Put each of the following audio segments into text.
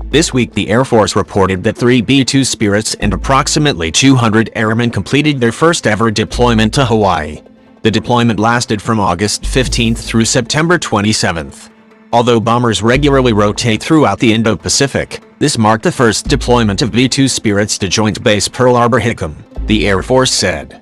This week the Air Force reported that 3 B-2 Spirits and approximately 200 airmen completed their first ever deployment to Hawaii. The deployment lasted from August 15th through September 27th. Although bombers regularly rotate throughout the Indo-Pacific, this marked the first deployment of B-2 Spirits to Joint Base Pearl Harbor Hickam, the Air Force said.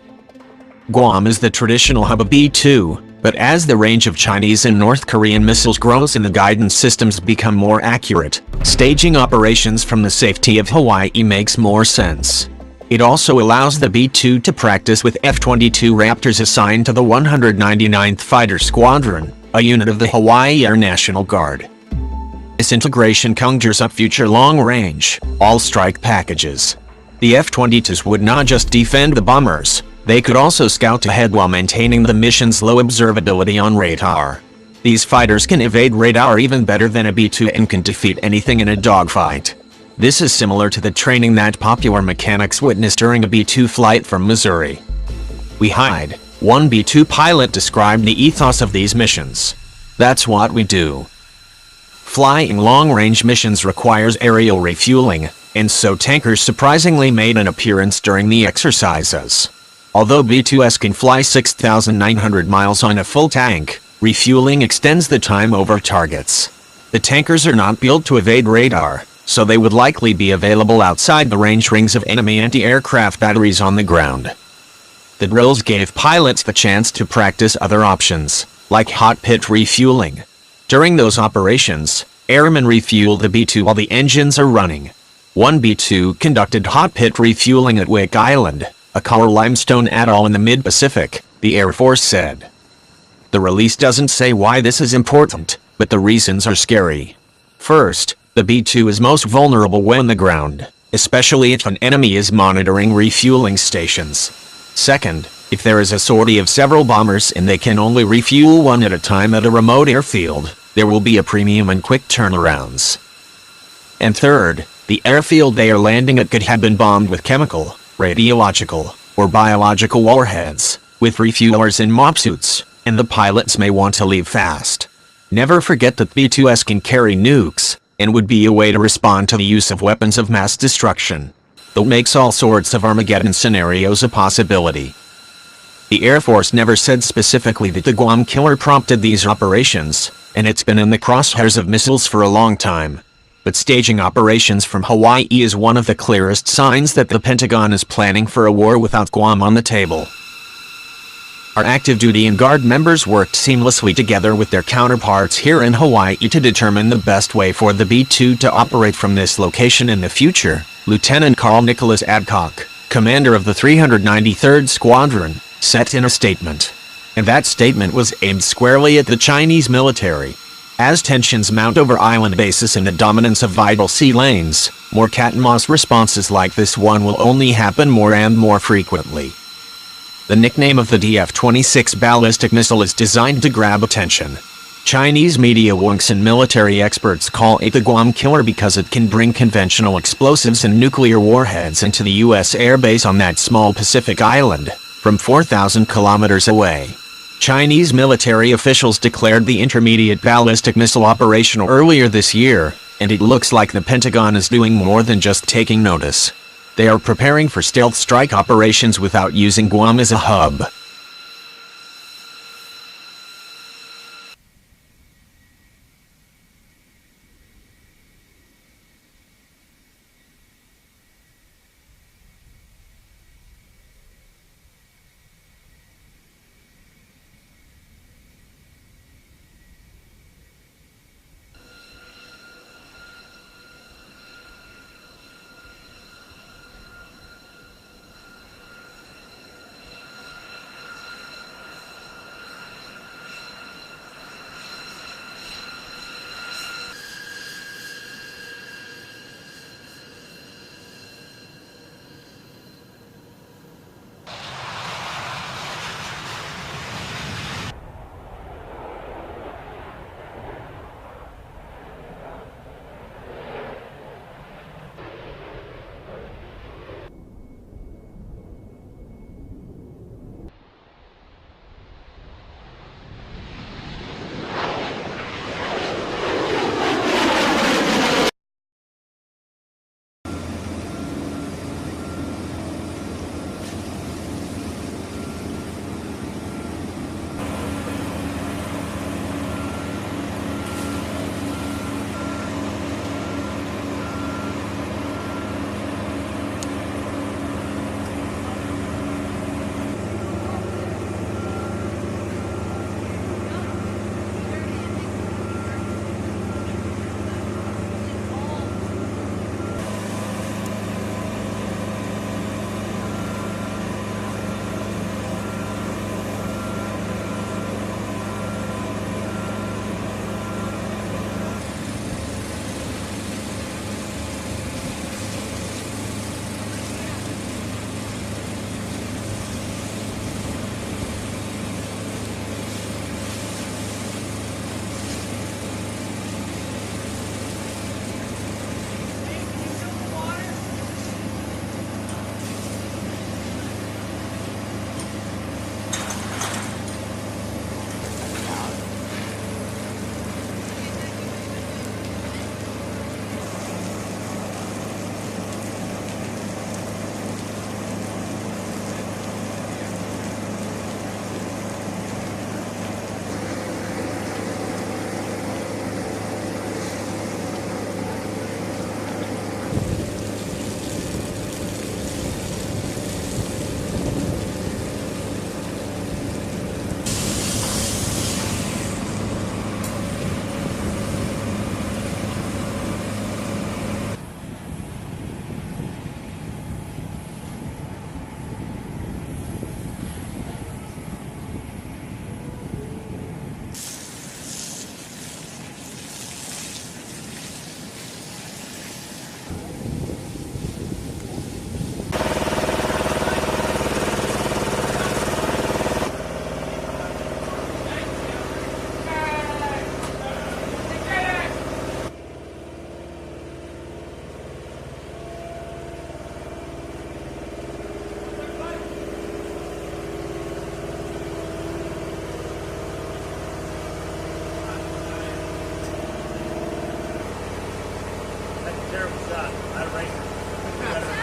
Guam is the traditional hub of B-2, but as the range of Chinese and North Korean missiles grows and the guidance systems become more accurate, staging operations from the safety of Hawaii makes more sense. It also allows the B-2 to practice with F-22 Raptors assigned to the 199th Fighter Squadron, a unit of the Hawaii Air National Guard. This integration conjures up future long-range, all-strike packages. The F-22s would not just defend the bombers, they could also scout ahead while maintaining the mission's low observability on radar. These fighters can evade radar even better than a B-2 and can defeat anything in a dogfight. This is similar to the training that popular mechanics witnessed during a B-2 flight from Missouri. "We hide," one B-2 pilot described the ethos of these missions. "That's what we do." Flying long-range missions requires aerial refueling, and so tankers surprisingly made an appearance during the exercises. Although B-2s can fly 6,900 miles on a full tank, refueling extends the time over targets. The tankers are not built to evade radar, so they would likely be available outside the range rings of enemy anti-aircraft batteries on the ground. The drills gave pilots the chance to practice other options, like hot pit refueling. During those operations, airmen refuel the B-2 while the engines are running. One B-2 conducted hot pit refueling at Wake Island, a coral limestone atoll in the mid-Pacific, the Air Force said. The release doesn't say why this is important, but the reasons are scary. First, the B-2 is most vulnerable when on the ground, especially if an enemy is monitoring refueling stations. Second, if there is a sortie of several bombers and they can only refuel one at a time at a remote airfield, there will be a premium and quick turnarounds. And third, the airfield they are landing at could have been bombed with chemical, radiological, or biological warheads, with refuelers in mop suits, and the pilots may want to leave fast. Never forget that B-2s can carry nukes, and would be a way to respond to the use of weapons of mass destruction. That makes all sorts of Armageddon scenarios a possibility. The Air Force never said specifically that the Guam killer prompted these operations, and it's been in the crosshairs of missiles for a long time. But staging operations from Hawaii is one of the clearest signs that the Pentagon is planning for a war without Guam on the table. Our active duty and Guard members worked seamlessly together with their counterparts here in Hawaii to determine the best way for the B-2 to operate from this location in the future, Lieutenant Carl Nicholas Adcock, commander of the 393rd Squadron, said in a statement. And that statement was aimed squarely at the Chinese military. As tensions mount over island bases and the dominance of vital sea lanes, more cat-and-mouse responses like this one will only happen more and more frequently. The nickname of the DF-26 ballistic missile is designed to grab attention. Chinese media wonks and military experts call it the Guam killer because it can bring conventional explosives and nuclear warheads into the U.S. airbase on that small Pacific island, from 4,000 kilometers away. Chinese military officials declared the intermediate ballistic missile operational earlier this year, and it looks like the Pentagon is doing more than just taking notice. They are preparing for stealth strike operations without using Guam as a hub. terrible shot. Not a racer.